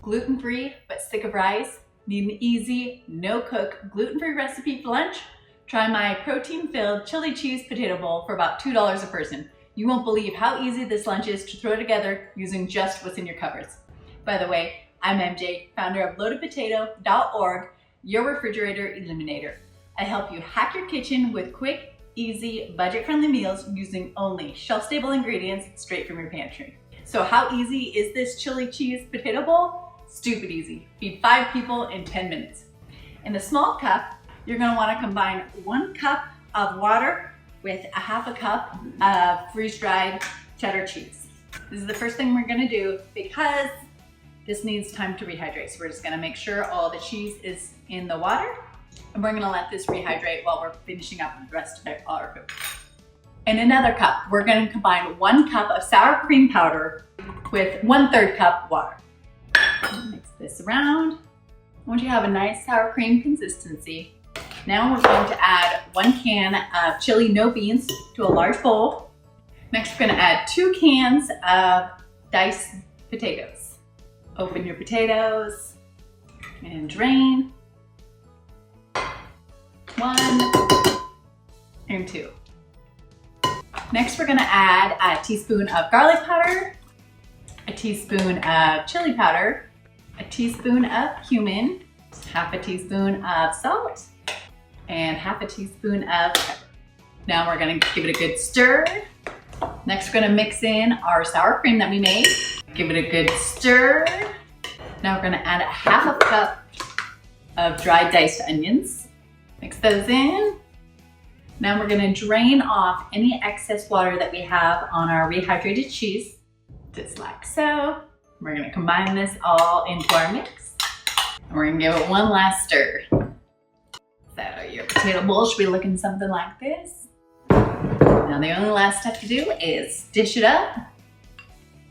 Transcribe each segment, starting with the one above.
Gluten-free but sick of rice? Need an easy, no-cook, gluten-free recipe for lunch? Try my protein-filled chili cheese potato bowl for about $2 a person. You won't believe how easy this lunch is to throw together using just what's in your cupboards. By the way, I'm MJ, founder of loadedpotato.org, your refrigerator eliminator. I help you hack your kitchen with quick, easy, budget-friendly meals using only shelf-stable ingredients straight from your pantry. So how easy is this chili cheese potato bowl? Stupid easy. Feed 5 people in 10 minutes. In a small cup, you're going to want to combine 1 cup of water with a half a cup of freeze-dried cheddar cheese. This is the first thing we're going to do because this needs time to rehydrate. So we're just going to make sure all the cheese is in the water, and we're going to let this rehydrate while we're finishing up the rest of our food. In another cup, we're going to combine 1 cup of sour cream powder with 1/3 cup water. Mix this around. Once you have a nice sour cream consistency, now we're going to add 1 can of chili no beans to a large bowl. Next, we're going to add 2 cans of diced potatoes. Open your potatoes and drain. 1 and 2. Next, we're going to add a teaspoon of garlic powder, a teaspoon of chili powder, a teaspoon of cumin, half a teaspoon of salt, and half a teaspoon of pepper. Now we're going to give it a good stir. Next, we're going to mix in our sour cream that we made. Give it a good stir. Now we're going to add a half a cup of dried diced onions. Mix those in. Now we're going to drain off any excess water that we have on our rehydrated cheese, just like so. We're going to combine this all into our mix, and we're going to give it one last stir. So your potato bowl should be looking something like this. Now the only last step to do is dish it up,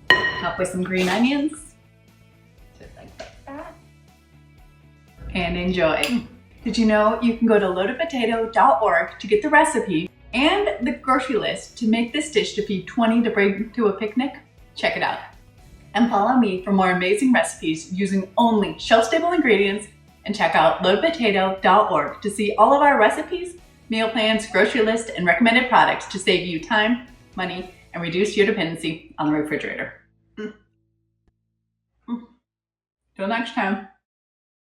top with some green onions, just like that, and enjoy. Did you know you can go to loadedpotato.org to get the recipe and the grocery list to make this dish to feed 20 to bring to a picnic? Check it out. And follow me for more amazing recipes using only shelf-stable ingredients, and check out loadedpotato.org to see all of our recipes, meal plans, grocery list, and recommended products to save you time, money, and reduce your dependency on the refrigerator. Till next time.